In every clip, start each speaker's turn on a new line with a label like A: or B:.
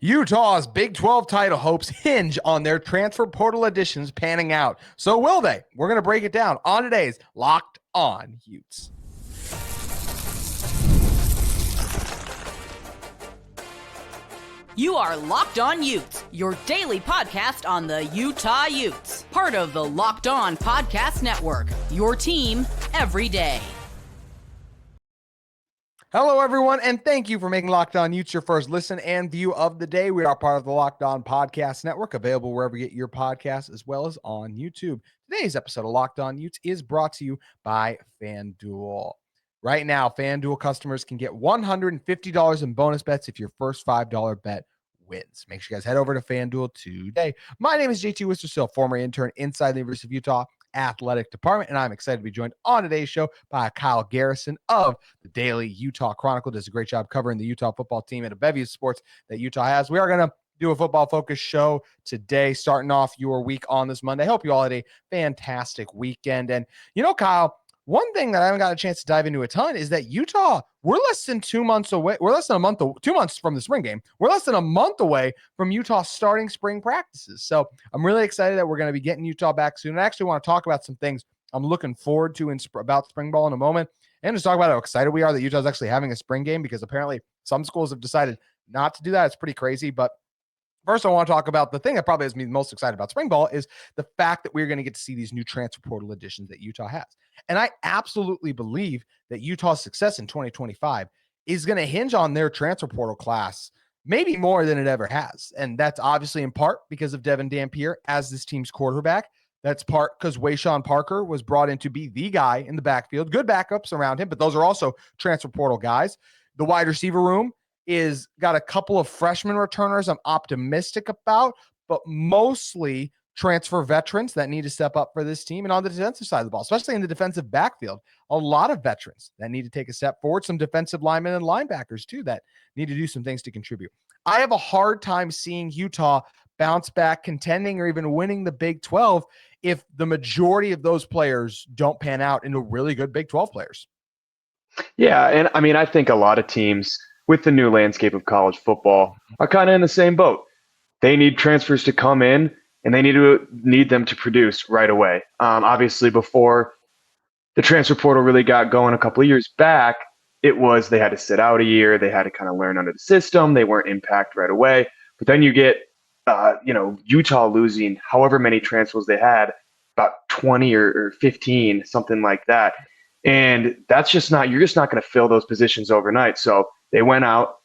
A: Utah's Big 12 title hopes hinge on their transfer portal additions panning out. So will they? We're going to break it down on today's Locked On Utes.
B: You are Locked On Utes, your daily podcast on the Utah Utes. Part of the Locked On Podcast Network, your team every day.
A: Hello, everyone, and thank you for making Locked On Utes your first listen and view of the day. We are part of the Locked On Podcast Network, available wherever you get your podcasts, as well as on YouTube. Today's episode of Locked On Utes is brought to you by FanDuel. Right now, FanDuel customers can get $150 in bonus bets if your first $5 bet wins. Make sure you guys head over to FanDuel today. My name is JT Wistrcill, former intern inside the University of Utah Athletic Department, and I'm excited to be joined on today's show by Kyle Garrison of the Daily Utah Chronicle. Does a great job covering the Utah football team and a bevy of sports that Utah has. We are going to do a football-focused show today, starting off your week on this Monday. I hope you all had a fantastic weekend. And, you know, Kyle, one thing that I haven't got a chance to dive into a ton is that Utah, we're less than 2 months away. We're less than a month, 2 months from the spring game. We're less than a month away from Utah starting spring practices. So I'm really excited that we're going to be getting Utah back soon. I actually want to talk about some things I'm looking forward to about spring ball in a moment, and just talk about how excited we are that Utah's actually having a spring game, because apparently some schools have decided not to do that. It's pretty crazy. But first, I want to talk about the thing that probably has me most excited about spring ball is the fact that we're going to get to see these new transfer portal additions that Utah has. And I absolutely believe that Utah's success in 2025 is going to hinge on their transfer portal class, maybe more than it ever has. And that's obviously in part because of Devon Dampier as this team's quarterback. That's part because Wayshawn Parker was brought in to be the guy in the backfield. Good backups around him, but those are also transfer portal guys. The wide receiver room is got a couple of freshman returners I'm optimistic about, but mostly transfer veterans that need to step up for this team. And on the defensive side of the ball, especially in the defensive backfield, a lot of veterans that need to take a step forward, some defensive linemen and linebackers too that need to do some things to contribute. I have a hard time seeing Utah bounce back, contending or even winning the Big 12 if the majority of those players don't pan out into really good Big 12 players.
C: Yeah, and I mean, I think a lot of teams with the new landscape of college football are kind of in the same boat. They need transfers to come in, and they need them to produce right away. Obviously, before the transfer portal really got going a couple of years back, it was they had to sit out a year. They had to kind of learn under the system. They weren't impacted right away. But then you get, Utah losing however many transfers they had, about 20 or 15, something like that. And that's just you're just not going to fill those positions overnight. So they went out.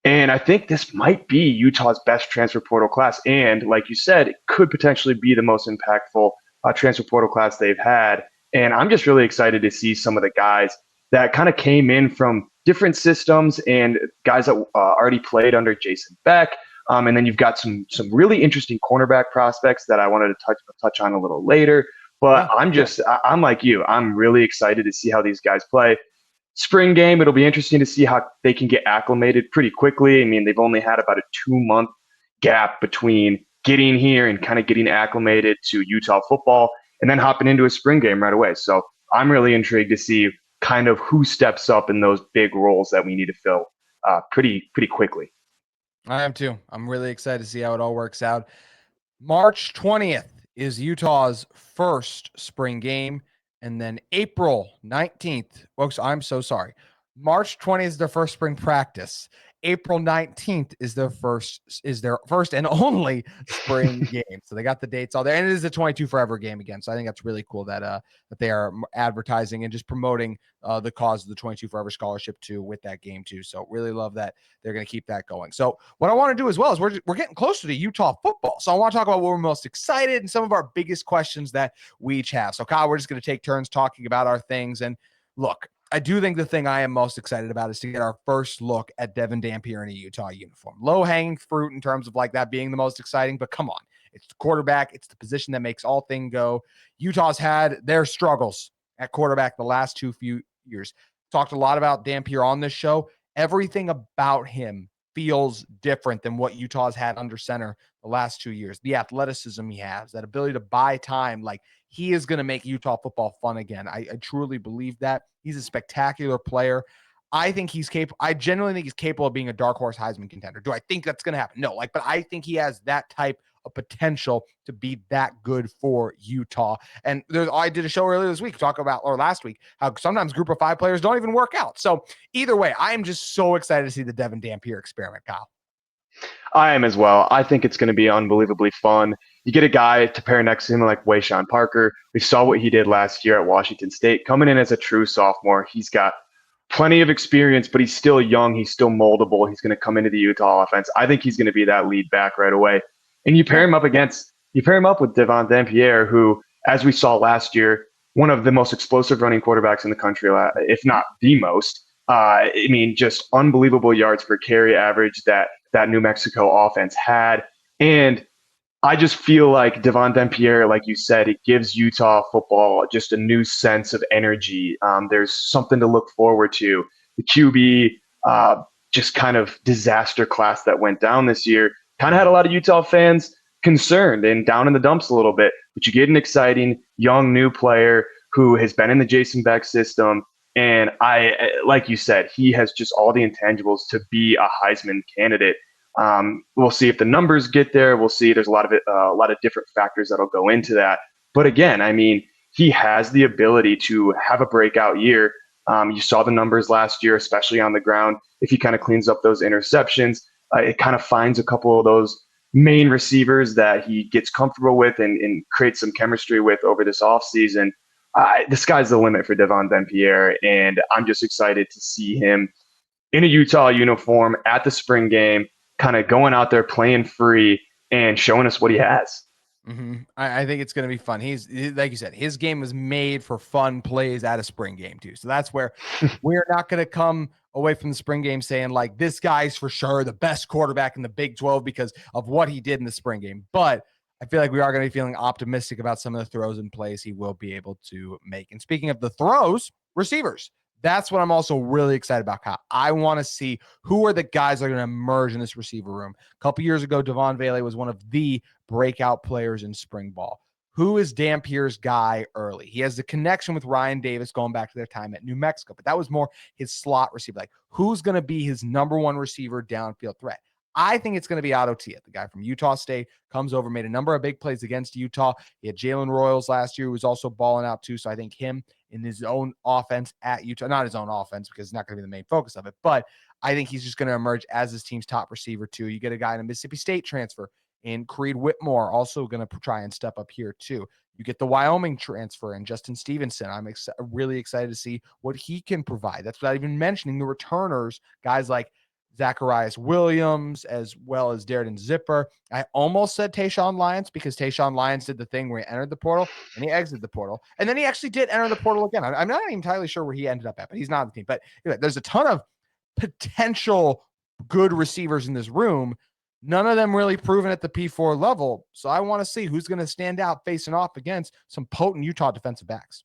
C: And I think this might be Utah's best transfer portal class. And like you said, it could potentially be the most impactful transfer portal class they've had. And I'm just really excited to see some of the guys that kind of came in from different systems and guys that already played under Jason Beck. And then you've got some really interesting cornerback prospects that I wanted to touch on a little later. But I'm like you. I'm really excited to see how these guys play. Spring game, it'll be interesting to see how they can get acclimated pretty quickly. I mean, they've only had about a 2-month gap between getting here and kind of getting acclimated to Utah football and then hopping into a spring game right away. So I'm really intrigued to see kind of who steps up in those big roles that we need to fill pretty quickly.
A: I am too. I'm really excited to see how it all works out. March 20th is Utah's first spring game. And then April 19th, folks, I'm so sorry. March 20th is their first spring practice. April 19th is their first and only spring game. So they got the dates all there. And it is a 22 Forever game again. So I think that's really cool that they are advertising and just promoting the cause of the 22 Forever scholarship too with that game too. So really love that they're going to keep that going. So what I want to do as well is we're getting closer to Utah football. So I want to talk about what we're most excited and some of our biggest questions that we each have. So Kyle, we're just going to take turns talking about our things. And look, I do think the thing I am most excited about is to get our first look at Devon Dampier in a Utah uniform. Low-hanging fruit in terms of like that being the most exciting, but come on. It's the quarterback. It's the position that makes all things go. Utah's had their struggles at quarterback the last few years. Talked a lot about Dampier on this show. Everything about him feels different than what Utah's had under center the last 2 years. The athleticism he has, that ability to buy time, like he is going to make Utah football fun again. I truly believe that. He's a spectacular player. I think he's capable. I genuinely think he's capable of being a dark horse Heisman contender. Do I think that's going to happen? No, but I think he has that type of potential to be that good for Utah. And I did a show earlier this week or last week, how sometimes group of 5 players don't even work out. So either way, I am just so excited to see the Devon Dampier experiment, Kyle.
C: I am as well. I think it's going to be unbelievably fun. You get a guy to pair next to him like Wayshawn Parker. We saw what he did last year at Washington State. Coming in as a true sophomore, he's got plenty of experience, but he's still young. He's still moldable. He's going to come into the Utah offense. I think he's going to be that lead back right away. And you pair him up with Devon Dampier, who, as we saw last year, one of the most explosive running quarterbacks in the country, if not the most. Just unbelievable yards per carry average that New Mexico offense had. And I just feel like Devon Dampier, like you said, it gives Utah football just a new sense of energy. There's something to look forward to. The QB, just kind of disaster class that went down this year, kind of had a lot of Utah fans concerned and down in the dumps a little bit. But you get an exciting young new player who has been in the Jason Beck system. And like you said, he has just all the intangibles to be a Heisman candidate. We'll see if the numbers get there. We'll see. There's a lot of different factors that'll go into that. But again, he has the ability to have a breakout year. You saw the numbers last year, especially on the ground. If he kind of cleans up those interceptions, it kind of finds a couple of those main receivers that he gets comfortable with and creates some chemistry with over this offseason. The sky's the limit for Devon Dampier, and I'm just excited to see him in a Utah uniform at the spring game, kind of going out there playing free and showing us what he has.
A: Mm-hmm. I think it's going to be fun. He's like you said, his game was made for fun plays at a spring game too. So that's where we're not going to come away from the spring game saying like this guy's for sure the best quarterback in the Big 12 because of what he did in the spring game. But I feel like we are going to be feeling optimistic about some of the throws and plays he will be able to make. And speaking of the throws, receivers. That's what I'm also really excited about, Kyle. I want to see who are the guys that are going to emerge in this receiver room. A couple years ago, Devon Vele was one of the breakout players in spring ball. Who is Dampier's guy early? He has the connection with Ryan Davis going back to their time at New Mexico, but that was more his slot receiver. Like, who's going to be his number one receiver downfield threat? I think it's going to be Otto, the guy from Utah State, comes over, made a number of big plays against Utah. He had Jalen Royals last year, who was also balling out too. So I think him in his own offense at Utah, not his own offense because it's not going to be the main focus of it, but I think he's just going to emerge as his team's top receiver too. You get a guy in a Mississippi State transfer in Creed Whitmore, also going to try and step up here too. You get the Wyoming transfer and Justin Stevenson. I'm really excited to see what he can provide. That's without even mentioning the returners, guys like Zacharias Williams, as well as Darren Zipper. I almost said Tayshawn Lyons because Tayshawn Lyons did the thing where he entered the portal and he exited the portal. And then he actually did enter the portal again. I'm not entirely sure where he ended up at, but he's not on the team. But there's a ton of potential good receivers in this room. None of them really proven at the P4 level. So I want to see who's going to stand out facing off against some potent Utah defensive backs.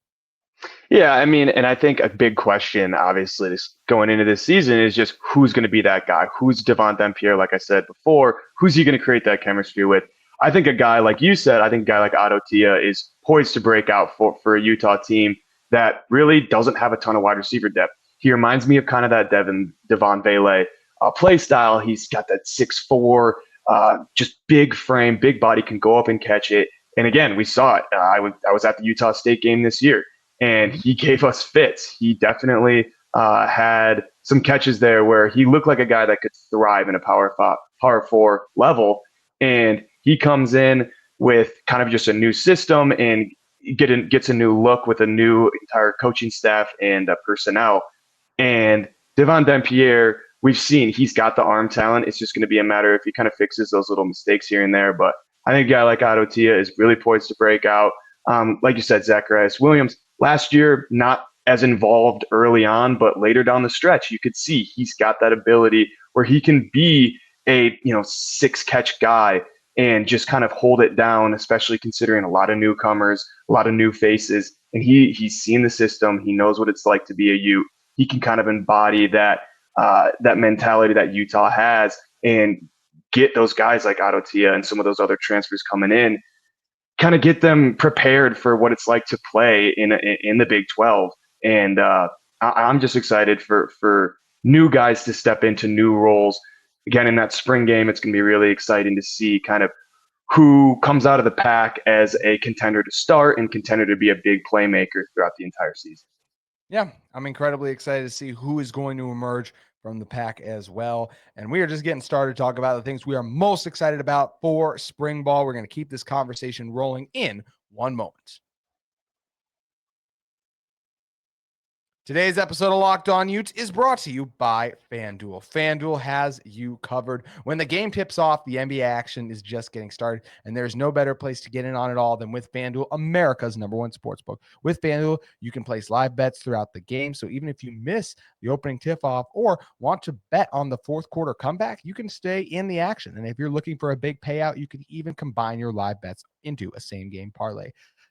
C: Yeah, and I think a big question, obviously, going into this season is just who's going to be that guy? Who's Devon Dampier, like I said before? Who's he going to create that chemistry with? I think a guy like you said, I think a guy like Otto is poised to break out for a Utah team that really doesn't have a ton of wide receiver depth. He reminds me of kind of that Devon Vele play style. He's got that 6'4", just big frame, big body, can go up and catch it. And again, we saw it. I was at the Utah State game this year, and he gave us fits. He definitely had some catches there where he looked like a guy that could thrive in a Power 4 level. And he comes in with kind of just a new system and gets a new look with a new entire coaching staff and personnel. And Devon Dampier, we've seen he's got the arm talent. It's just going to be a matter if he kind of fixes those little mistakes here and there. But I think a guy like Otto is really poised to break out. Like you said, Zacharias Williams, last year, not as involved early on, but later down the stretch, you could see he's got that ability where he can be a 6-catch guy and just kind of hold it down, especially considering a lot of newcomers, a lot of new faces. And he's seen the system. He knows what it's like to be a Ute. He can kind of embody that mentality that Utah has and get those guys like Otto and some of those other transfers coming in, kind of get them prepared for what it's like to play in the Big 12. And I'm just excited for new guys to step into new roles. Again, in that spring game, it's going to be really exciting to see kind of who comes out of the pack as a contender to start and contender to be a big playmaker throughout the entire season.
A: Yeah, I'm incredibly excited to see who is going to emerge from the pack as well. And we are just getting started to talk about the things we are most excited about for spring ball. We're going to keep this conversation rolling in one moment. Today's episode of Locked On Utes is brought to you by FanDuel. FanDuel has you covered. When the game tips off, the NBA action is just getting started, and there's no better place to get in on it all than with FanDuel, America's #1 sportsbook. With FanDuel, you can place live bets throughout the game, so even if you miss the opening tip-off or want to bet on the fourth quarter comeback, you can stay in the action. And if you're looking for a big payout, you can even combine your live bets into a same-game parlay.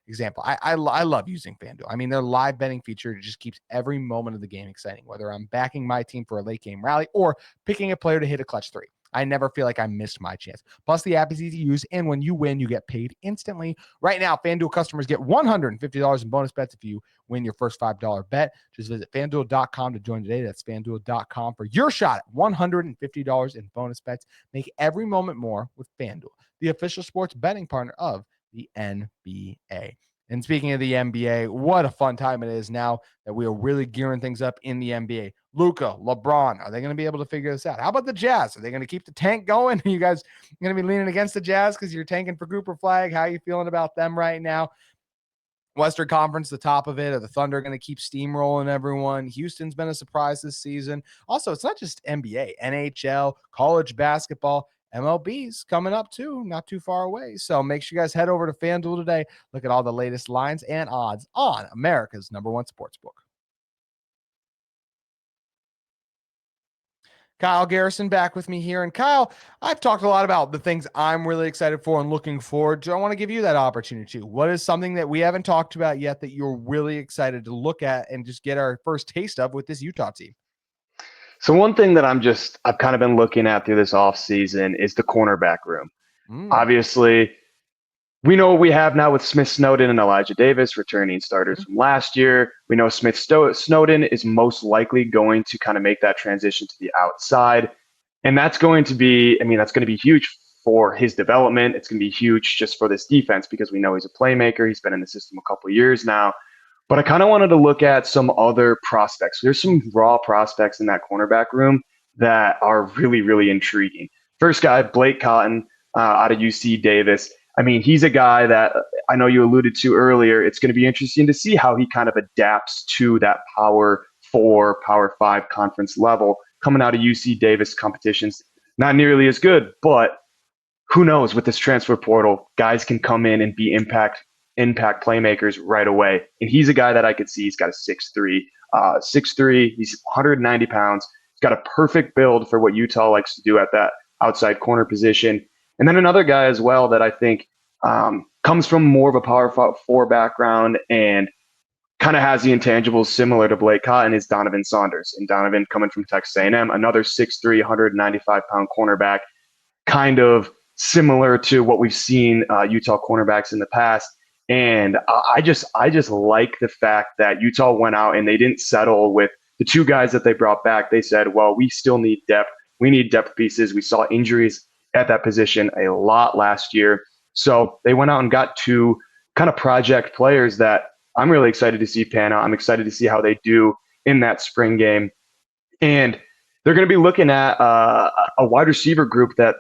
A: Example, I love using FanDuel. I mean, their live betting feature just keeps every moment of the game exciting, whether I'm backing my team for a late game rally or picking a player to hit a clutch three. I never feel like I missed my chance. Plus, the app is easy to use, and when you win, you get paid instantly. Right now, FanDuel customers get $150 in bonus bets if you win your first $5 bet. Just visit FanDuel.com to join today. That's FanDuel.com for your shot at $150 in bonus bets. Make every moment more with FanDuel, the official sports betting partner of the NBA. And speaking of the NBA, what a fun time it is now that we are really gearing things up in the NBA. Luka, LeBron, are they going to be able to figure this out? How about the Jazz? Are they going to keep the tank going? Are you guys going to be leaning against the Jazz because you're tanking for Cooper Flag? How are you feeling about them right now? Western Conference, the top of it. Are the Thunder going to keep steamrolling everyone? Houston's been a surprise this season. Also, it's not just NBA, NHL, college basketball. MLB's coming up too, not too far away. So make sure you guys head over to FanDuel today. Look at all the latest lines and odds on America's #1 sportsbook. Kyle Garrison back with me here. And Kyle, I've talked a lot about the things I'm really excited for and looking forward to. I want to give you that opportunity. What is something that we haven't talked about yet that you're really excited to look at and just get our first taste of with this Utah team?
C: So one thing that I've kind of been looking at through this offseason is the cornerback room. Obviously, we know what we have now with Smith Snowden and Elijah Davis returning starters from last year. We know Smith Snowden is most likely going to kind of make that transition to the outside. And that's going to be, that's going to be huge for his development. It's going to be huge just for this defense because we know he's a playmaker. He's been in the system a couple of years now. But I kind of wanted to look at some other prospects. There's some raw prospects in that cornerback room that are really, really intriguing. First guy, Blake Cotton out of UC Davis. He's a guy that I know you alluded to earlier. It's going to be interesting to see how he kind of adapts to that Power 4, Power 5 conference level coming out of UC Davis competitions. Not nearly as good, but who knows with this transfer portal, guys can come in and be impact playmakers right away. And he's a guy that I could see. He's got a 6'3", he's 190 pounds. He's got a perfect build for what Utah likes to do at that outside corner position. And then another guy as well that I think comes from more of a Power 4 background and kind of has the intangibles similar to Blake Cotton is Donovan Saunders. And Donovan coming from Texas A&M, another 6'3", 195-pound cornerback, kind of similar to what we've seen Utah cornerbacks in the past. And I just like the fact that Utah went out and they didn't settle with the two guys that they brought back. They said, well, we still need depth. We need depth pieces. We saw injuries at that position a lot last year. So they went out and got two kind of project players that I'm really excited to see pan out. I'm excited to see how they do in that spring game. And they're going to be looking at a wide receiver group that,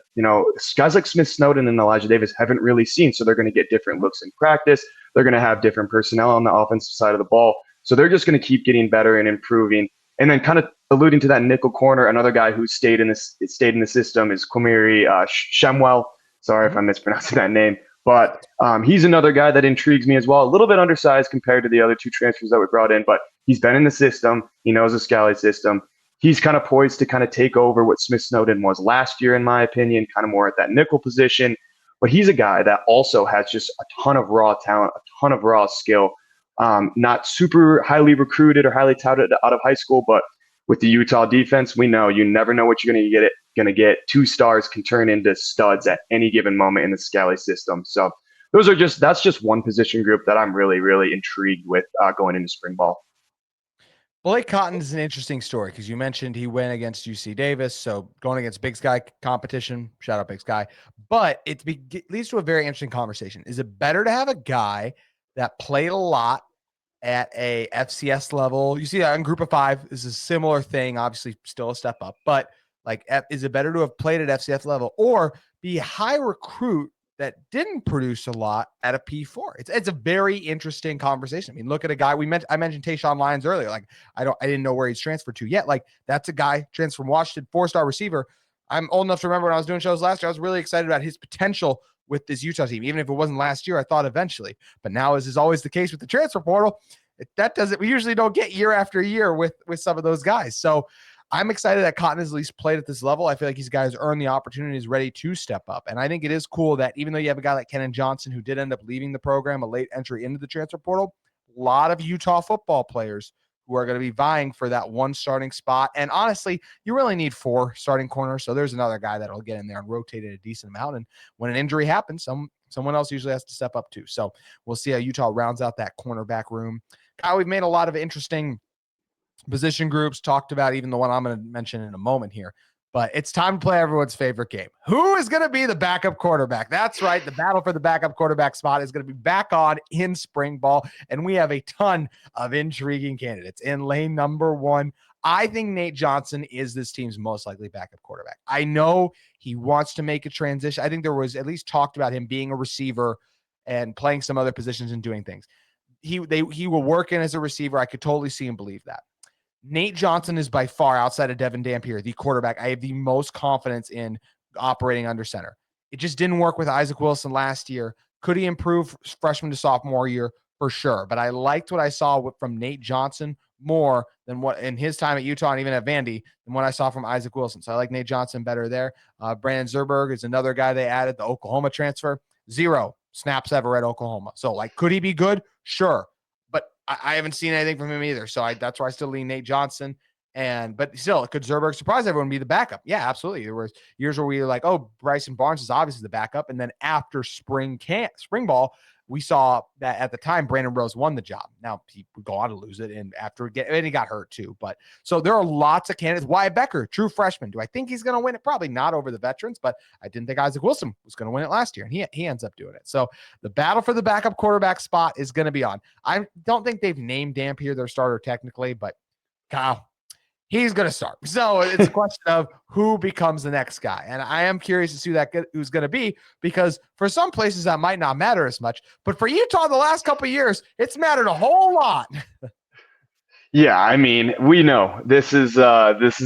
C: guys like Smith Snowden and Elijah Davis haven't really seen. So they're going to get different looks in practice. They're going to have different personnel on the offensive side of the ball. So they're just going to keep getting better and improving. And then kind of alluding to that nickel corner, another guy who stayed in the system is Quamiri Shemwell. Sorry if I'm mispronouncing that name. But he's another guy that intrigues me as well. A little bit undersized compared to the other two transfers that we brought in. But he's been in the system. He knows the Scally system. He's kind of poised to kind of take over what Smith Snowden was last year, in my opinion, kind of more at that nickel position. But he's a guy that also has just a ton of raw talent, a ton of raw skill. Not super highly recruited or highly touted out of high school, but with the Utah defense, we know you never know what you're going to get. 2 stars can turn into studs at any given moment in the Scally system. So that's just one position group that I'm really, really intrigued with going into spring ball.
A: Blake Cotton is an interesting story because you mentioned he went against UC Davis. So going against Big Sky competition, shout out Big Sky. But it leads to a very interesting conversation. Is it better to have a guy that played a lot at a FCS level? You see that in Group of Five is a similar thing, obviously still a step up, but like, is it better to have played at FCS level or be a high recruit that didn't produce a lot at a P4? It's a very interesting conversation. I mean, look at a guy I mentioned Tayshawn Lyons earlier. Like, I didn't know where he's transferred to yet. Like, that's a guy transferred from Washington, 4-star receiver. I'm old enough to remember when I was doing shows last year, I was really excited about his potential with this Utah team. Even if it wasn't last year, I thought eventually. But now, as is always the case with the transfer portal, we usually don't get year after year with some of those guys. So I'm excited that Cotton has at least played at this level. I feel like these guys earned the opportunity, is ready to step up. And I think it is cool that even though you have a guy like Kenan Johnson, who did end up leaving the program, a late entry into the transfer portal, a lot of Utah football players who are going to be vying for that one starting spot. And honestly, you really need 4 starting corners. So there's another guy that'll get in there and rotate it a decent amount. And when an injury happens, someone else usually has to step up too. So we'll see how Utah rounds out that cornerback room. Kyle, we've made a lot of interesting position groups, talked about even the one I'm going to mention in a moment here. But it's time to play everyone's favorite game. Who is going to be the backup quarterback? That's right. The battle for the backup quarterback spot is going to be back on in spring ball. And we have a ton of intriguing candidates. In lane number 1, I think Nate Johnson is this team's most likely backup quarterback. I know he wants to make a transition. I think there was at least talked about him being a receiver and playing some other positions and doing things. He will work in as a receiver. I could totally see and believe that. Nate Johnson is by far, outside of Devon Dampier, the quarterback I have the most confidence in operating under center. It just didn't work with Isaac Wilson last year. Could he improve freshman to sophomore year? For sure. But I liked what I saw from Nate Johnson more than what in his time at Utah and even at Vandy than what I saw from Isaac Wilson. So I like Nate Johnson better there. Brandon Zerberg is another guy they added, the Oklahoma transfer. 0 snaps ever at Oklahoma. So, like, could he be good? Sure. But I haven't seen anything from him either. So that's why I still lean Nate Johnson. But still, could Zerberg surprise everyone and be the backup? Yeah, absolutely. There were years where we were like, oh, Bryson Barnes is obviously the backup. And then after spring ball, we saw that at the time, Brandon Rose won the job. Now he would go on to lose it. And and he got hurt too. But so there are lots of candidates. Wyatt Becker, true freshman. Do I think he's going to win it? Probably not over the veterans, but I didn't think Isaac Wilson was going to win it last year. And he ends up doing it. So the battle for the backup quarterback spot is going to be on. I don't think they've named Dampier their starter technically, but Kyle, he's going to start. So it's a question of who becomes the next guy. And I am curious to see who's going to be, because for some places that might not matter as much, but for Utah, the last couple of years, it's mattered a whole lot.
C: Yeah, I mean, we know this has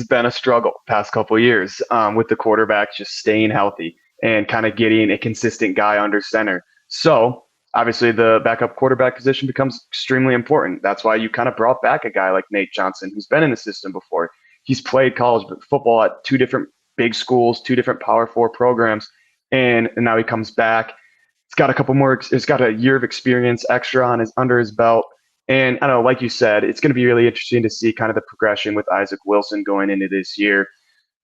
C: been a struggle past couple of years with the quarterback just staying healthy and kind of getting a consistent guy under center. So obviously the backup quarterback position becomes extremely important. That's why you kind of brought back a guy like Nate Johnson, who's been in the system before. He's played college football at 2 different big schools, 2 different Power 4 programs, and now he comes back. He's got a year of experience extra under his belt. And I don't know, like you said, it's going to be really interesting to see kind of the progression with Isaac Wilson going into this year.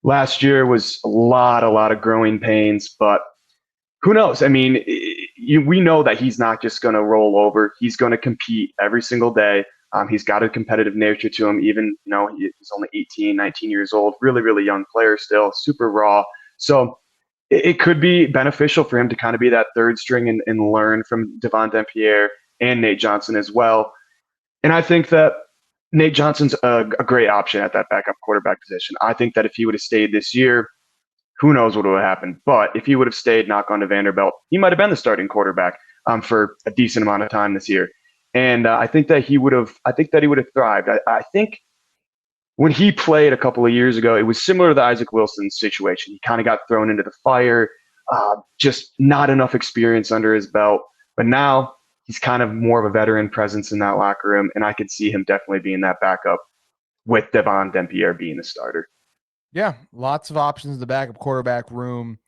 C: Last year was a lot of growing pains, but who knows? I mean, we know that he's not just going to roll over. He's going to compete every single day. He's got a competitive nature to him, even, he's only 18, 19 years old, really, really young player still, super raw. So it could be beneficial for him to kind of be that third string and learn from Devon Dampier and Nate Johnson as well. And I think that Nate Johnson's a great option at that backup quarterback position. I think that if he would have stayed this year, who knows what would have happened. But if he would have stayed, knock on to Vanderbilt, he might have been the starting quarterback for a decent amount of time this year. And I think that he would have thrived. I think when he played a couple of years ago, it was similar to the Isaac Wilson situation. He kind of got thrown into the fire, just not enough experience under his belt. But now he's kind of more of a veteran presence in that locker room, and I could see him definitely being that backup with Devon Dampier being the starter.
A: Yeah, lots of options in the backup quarterback room.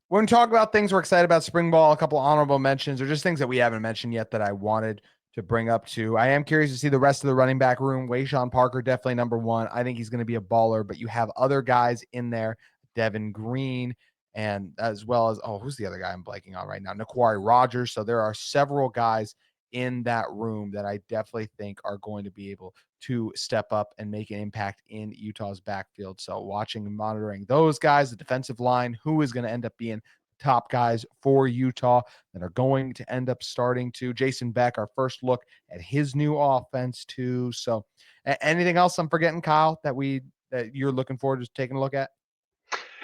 A: When we talk about things we're excited about spring ball, a couple honorable mentions or just things that we haven't mentioned yet that I wanted to bring up too. I am curious to see the rest of the running back room. Wayshawn Parker, definitely number 1. I think he's going to be a baller, but you have other guys in there, Devin Green, and as well as, who's the other guy I'm blanking on right now? Naquari Rogers. So there are several guys in that room that I definitely think are going to be able to step up and make an impact in Utah's backfield. So watching and monitoring those guys, the defensive line, who is going to end up being top guys for Utah that are going to end up starting to. Jason Beck, our first look at his new offense too. So anything else I'm forgetting, Kyle, that you're looking forward to taking a look at?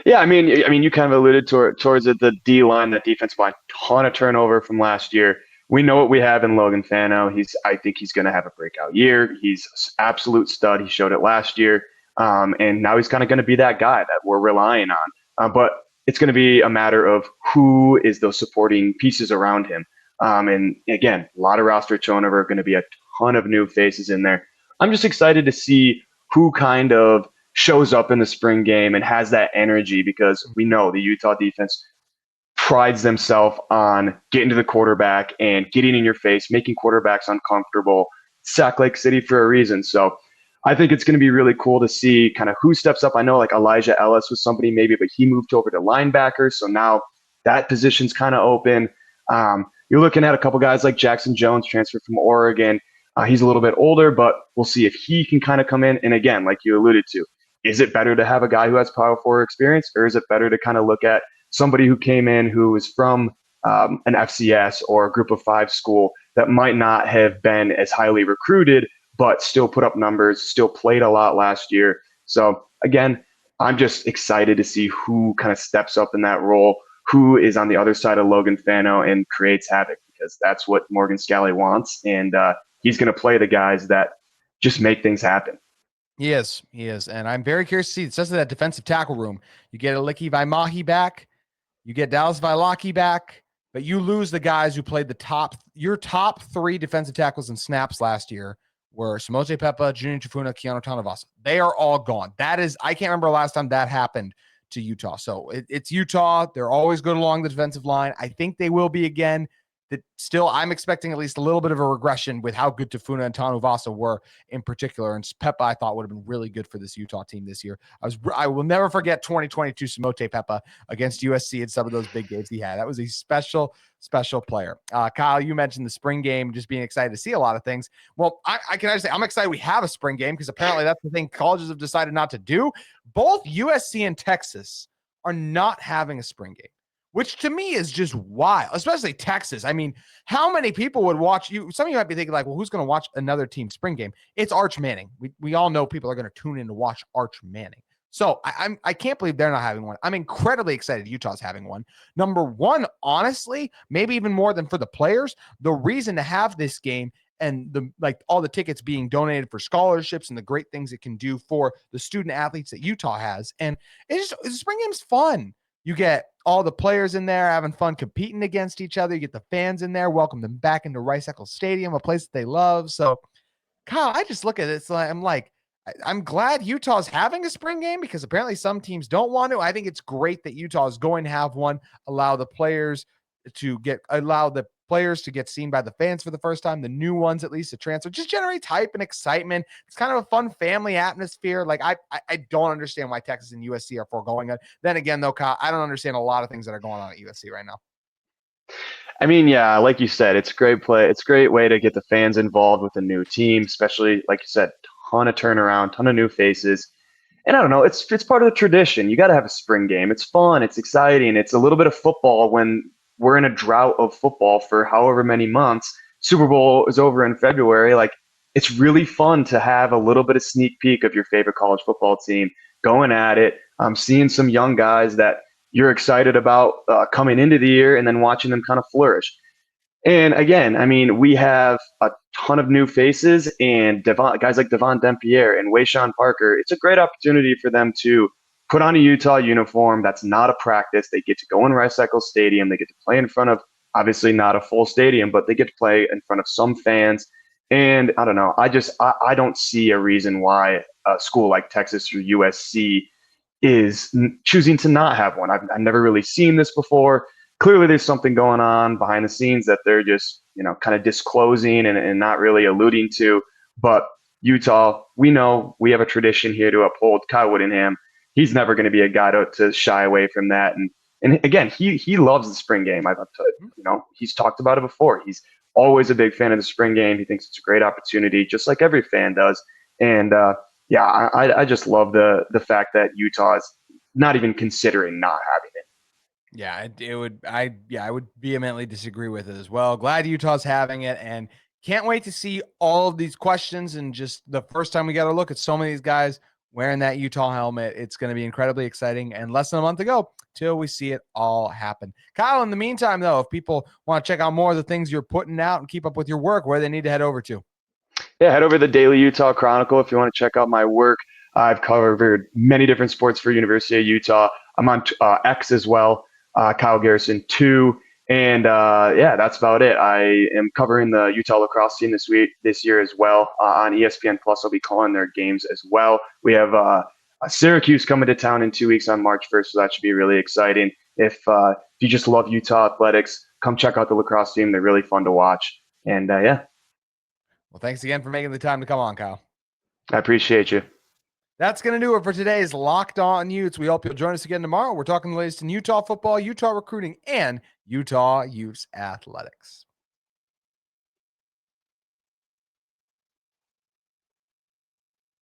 C: Yeah, I mean, you kind of alluded towards it, the D line, that defensive line, ton of turnover from last year. We know what we have in Logan Fano. I think he's going to have a breakout year. He's absolute stud. He showed it last year, and now he's kind of going to be that guy that we're relying on. But it's going to be a matter of who is those supporting pieces around him. And again, a lot of roster turnover, going to be a ton of new faces in there. I'm just excited to see who kind of shows up in the spring game and has that energy, because we know the Utah defense prides themselves on getting to the quarterback and getting in your face, making quarterbacks uncomfortable. Sack Lake City for a reason. So I think it's going to be really cool to see kind of who steps up. I know like Elijah Ellis was somebody maybe, but he moved over to linebacker. So now that position's kind of open. You're looking at a couple guys like Jackson Jones, transferred from Oregon. He's a little bit older, but we'll see if he can kind of come in. And again, like you alluded to, is it better to have a guy who has Power 4 experience, or is it better to kind of look at somebody who came in who is from an FCS or a Group of 5 school that might not have been as highly recruited, but still put up numbers, still played a lot last year. So again, I'm just excited to see who kind of steps up in that role, who is on the other side of Logan Fano and creates havoc, because that's what Morgan Scalley wants. And he's going to play the guys that just make things happen.
A: He is. And I'm very curious to see, especially that defensive tackle room. You get Aliki Vaimahi back, you get Dallas Vailaki back, but you lose the guys who played your top 3 defensive tackles in snaps last year were Samote Pepa, Junior Tafuna, Keanu Tanavasa. They are all gone. I can't remember last time that happened to Utah. So it's Utah. They're always good along the defensive line. I think they will be again. That still, I'm expecting at least a little bit of a regression with how good Tafuna and Tanuvasa were in particular. And Pepa, I thought, would have been really good for this Utah team this year. I will never forget 2022 Samote Pepa against USC and some of those big games he had. That was a special player. Kyle, you mentioned the spring game, just being excited to see a lot of things. Well, I can actually say I'm excited we have a spring game, because apparently that's the thing colleges have decided not to do. Both USC and Texas are not having a spring game, which to me is just wild, especially Texas. I mean, how many people would watch you? Some of you might be thinking like, well, who's going to watch another team spring game? It's Arch Manning. We all know people are going to tune in to watch Arch Manning. So I can't believe they're not having one. I'm incredibly excited Utah's having one. Number one, honestly, maybe even more than for the players, the reason to have this game and all the tickets being donated for scholarships and the great things it can do for the student athletes that Utah has. And the spring game's fun. You get all the players in there having fun competing against each other. You get the fans in there, welcome them back into Rice-Eccles Stadium, a place that they love. So, Kyle, I just look at it. I'm glad Utah's having a spring game, because apparently some teams don't want to. I think it's great that Utah is going to have one, allow the players to get seen by the fans for the first time, the new ones at least to transfer. Just generates hype and excitement. It's kind of a fun family atmosphere. Like I don't understand why Texas and USC are foregoing it. Then again, though, Kyle, I don't understand a lot of things that are going on at USC right now.
C: I mean, yeah, like you said, it's great play. It's a great way to get the fans involved with a new team, especially like you said, ton of turnaround, ton of new faces. And I don't know, it's part of the tradition. You got to have a spring game. It's fun. It's exciting. It's a little bit of football when we're in a drought of football for however many months. Super Bowl is over in February. Like, it's really fun to have a little bit of sneak peek of your favorite college football team going at it. Seeing some young guys that you're excited about coming into the year, and then watching them kind of flourish. And again, I mean, we have a ton of new faces, and guys like Devon Dampier and Wayshawn Parker. It's a great opportunity for them to put on a Utah uniform. That's not a practice. They get to go in Rice-Eccles Stadium. They get to play in front of, obviously not a full stadium, but they get to play in front of some fans. And I don't know, I don't see a reason why a school like Texas or USC is choosing to not have one. I've never really seen this before. Clearly there's something going on behind the scenes that they're just, kind of disclosing and not really alluding to. But Utah, we know we have a tradition here to uphold. Kyle Whittingham, he's never going to be a guy to shy away from that. And again, he loves the spring game. He's talked about it before. He's always a big fan of the spring game. He thinks it's a great opportunity, just like every fan does. And I just love the fact that Utah is not even considering not having it.
A: Yeah, I would vehemently disagree with it as well. Glad Utah's having it, and can't wait to see all of these questions. And just the first time we got to look at so many of these guys wearing that Utah helmet, it's going to be incredibly exciting. And less than a month to go till we see it all happen. Kyle, in the meantime, though, if people want to check out more of the things you're putting out and keep up with your work, where they need to head over to?
C: Yeah, head over to the Daily Utah Chronicle if you want to check out my work. I've covered many different sports for University of Utah. I'm on X as well, Kyle Garrison 2. And that's about it. I am covering the Utah lacrosse team this year as well. On ESPN Plus, I'll be calling their games as well. We have Syracuse coming to town in 2 weeks on March 1st, so that should be really exciting. If you just love Utah athletics, come check out the lacrosse team. They're really fun to watch. And
A: Well, thanks again for making the time to come on, Kyle.
C: I appreciate you.
A: That's going to do it for today's Locked On Utes. We hope you'll join us again tomorrow. We're talking the latest in Utah football, Utah recruiting, and Utah Utes athletics.